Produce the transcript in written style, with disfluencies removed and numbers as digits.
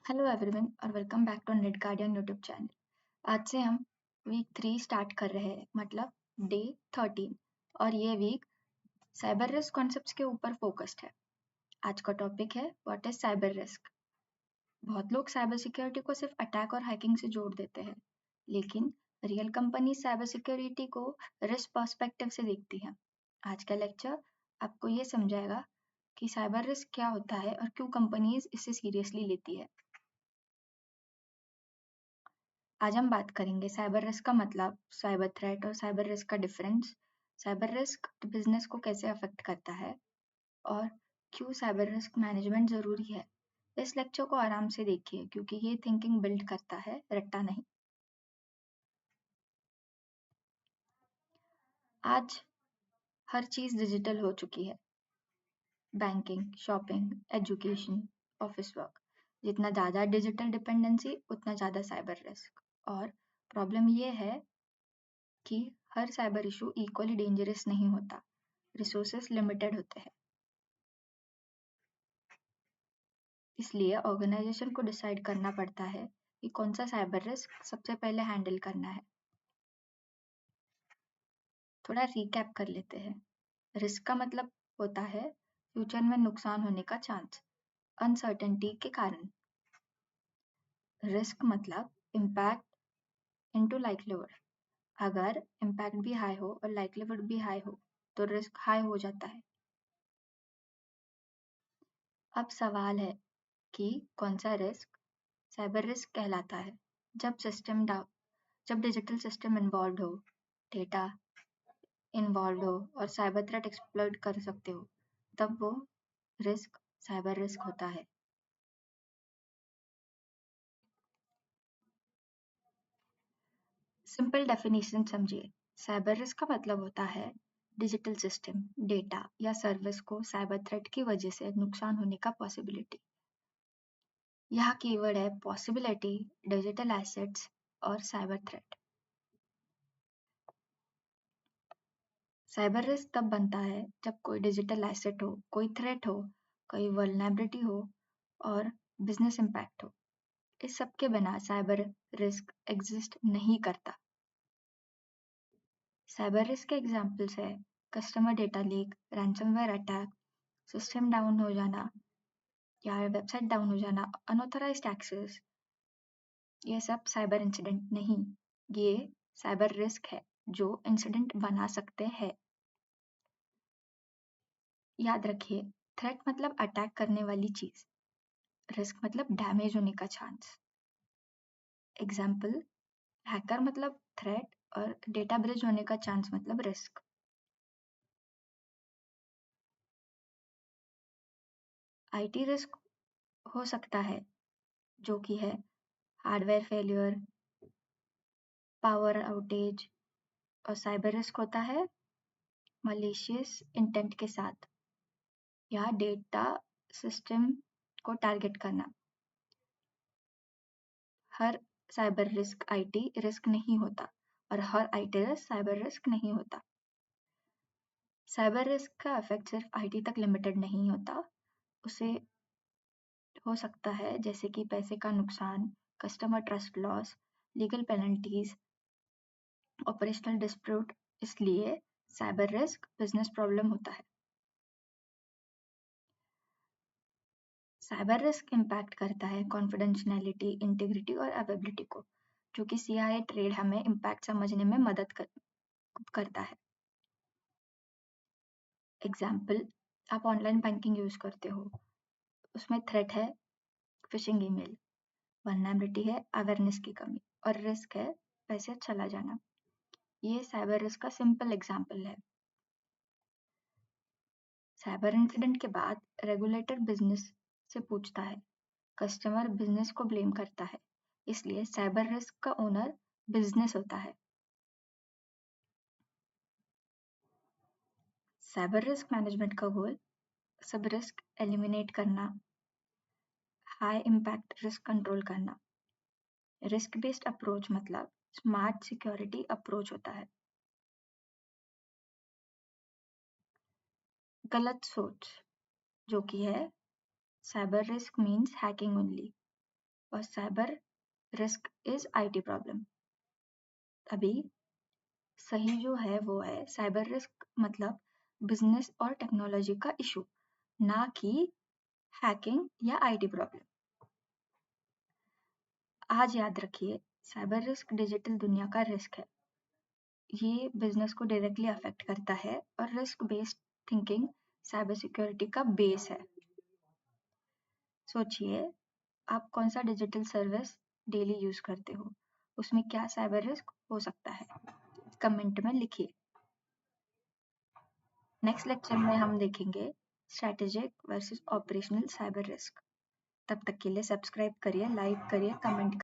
Hello everyone और welcome back to Net Guardian YouTube channel. आज से हम वीक 3 स्टार्ट कर रहे हैं, मतलब डे 13। और ये वीक साइबर रिस्क कॉन्सेप्ट्स के ऊपर फोकस्ड है। आज का टॉपिक है व्हाट इज साइबर रिस्क। बहुत लोग साइबर सिक्योरिटी को सिर्फ अटैक और हैकिंग से जोड़ देते हैं, लेकिन रियल कंपनी साइबर सिक्योरिटी को रिस्क पर्सपेक्टिव से देखती है। आज का लेक्चर आपको ये समझाएगा कि साइबर रिस्क क्या होता है और क्यों कंपनीज इसे सीरियसली लेती है। आज हम बात करेंगे साइबर रिस्क का मतलब, साइबर थ्रेट और साइबर रिस्क का डिफरेंस, साइबर रिस्क बिजनेस को कैसे अफेक्ट करता है और क्यों साइबर रिस्क मैनेजमेंट जरूरी है। इस लेक्चर को आराम से देखिए क्योंकि ये थिंकिंग बिल्ड करता है, रट्टा नहीं। आज हर चीज डिजिटल हो चुकी है। Banking, shopping, education, office work. जितना ज़्यादा डिजिटल डिपेंडेंसी उतना ज़्यादा साइबर रिस्क। और प्रॉब्लम ये है कि हर साइबर इशू इक्वली डेंजरस नहीं होता, रिसोर्सेस लिमिटेड होते हैं। इसलिए ऑर्गेनाइजेशन को डिसाइड करना पड़ता है कि कौन सा साइबर रिस्क सबसे पहले हैंडल करना है। थोड़ा रिकैप कर लेते हैं। रिस्क का मतलब होता है फ्यूचर में नुकसान होने का चांस, अनसर्टेनिटी के कारण। रिस्क मतलब इम्पैक्ट इनटू लाइक्लीहुड। अगर इम्पैक्ट भी हाई हो और लाइक्लीहुड भी हाई हो तो रिस्क हाई हो जाता है। अब सवाल है कि कौन सा रिस्क साइबर रिस्क कहलाता है। जब डिजिटल सिस्टम इन्वॉल्व हो, डेटा इन्वॉल्व हो और साइबर थ्रेट एक्सप्लॉइट कर सकते हो, तब वो रिस्क साइबर रिस्क होता है। सिंपल डेफिनेशन समझिए। साइबर रिस्क का मतलब होता है डिजिटल सिस्टम, डेटा या सर्विस को साइबर थ्रेट की वजह से नुकसान होने का पॉसिबिलिटी। यहाँ कीवर्ड है पॉसिबिलिटी, डिजिटल एसेट्स और साइबर थ्रेट। साइबर रिस्क तब बनता है जब कोई डिजिटल एसेट हो, कोई थ्रेट हो, कोई वल्नरेबिलिटी हो और बिजनेस इम्पैक्ट हो। इस सब के बिना साइबर रिस्क एग्जिस्ट नहीं करता। साइबर रिस्क के एग्जाम्पल्स है customer data leak, ransomware attack, system down हो जाना या वेबसाइट डाउन हो जाना, अनऑथराइज्ड एक्सेस। ये सब साइबर इंसिडेंट नहीं, ये साइबर रिस्क है जो इंसिडेंट बना सकते हैं। याद रखिए, थ्रेट मतलब अटैक करने वाली चीज, रिस्क मतलब डैमेज होने का चांस। एग्जाम्पल, हैकर मतलब थ्रेट और डेटा ब्रीच होने का चांस मतलब रिस्क। आईटी रिस्क हो सकता है जो कि है हार्डवेयर फेलियर, पावर आउटेज। और साइबर रिस्क होता है मलिशियस इंटेंट के साथ या डेटा सिस्टम को टारगेट करना। हर साइबर रिस्क आईटी रिस्क नहीं होता और हर आईटी रिस्क साइबर रिस्क नहीं होता। साइबर रिस्क का इफेक्ट सिर्फ आईटी तक लिमिटेड नहीं होता, उसे हो सकता है जैसे कि पैसे का नुकसान, customer trust loss, legal penalties, operational dispute. इसलिए साइबर रिस्क बिजनेस प्रॉब्लम होता है। साइबर रिस्क इम्पैक्ट करता है कॉन्फिडेंशियलिटी, इंटीग्रिटी और अवेबिलिटी को, जो कि सीआईए ट्रेड हमें इम्पैक्ट समझने में करता है। एग्जाम्पल, आप ऑनलाइन बैंकिंग यूज करते हो, उसमें थ्रेट है फिशिंग ईमेल, वल्नरेबिलिटी है अवेयरनेस की कमी और रिस्क है पैसे चला जाना। ये साइबर रिस्क का सिंपल एग्जाम्पल है। साइबर इंसिडेंट के बाद रेगुलेटर बिजनेस से पूछता है, कस्टमर बिजनेस को ब्लेम करता है, इसलिए साइबर रिस्क का ओनर बिजनेस होता है। साइबर रिस्क मैनेजमेंट का गोल सब रिस्क एलिमिनेट करना, हाई इम्पैक्ट रिस्क कंट्रोल करना। रिस्क बेस्ड अप्रोच मतलब स्मार्ट सिक्योरिटी अप्रोच होता है। गलत सोच जो कि है cyber risk means hacking only. और cyber risk is IT problem. अभी सही जो है वो है साइबर रिस्क मतलब बिजनेस और टेक्नोलॉजी का इशू, ना कि हैकिंग या आईटी प्रॉब्लम। आज याद रखिए, साइबर रिस्क डिजिटल दुनिया का रिस्क है। ये बिजनेस को डायरेक्टली अफेक्ट करता है और risk based thinking cyber security का बेस है। सोचिए, आप कौन सा डिजिटल सर्विस डेली यूज करते हो, उसमें क्या साइबर रिस्क हो सकता है? कमेंट में लिखिए। नेक्स्ट लेक्चर में हम देखेंगे strategic versus operational cyber risk. तब तक के लिए सब्सक्राइब करिए, लाइक करिए, कमेंट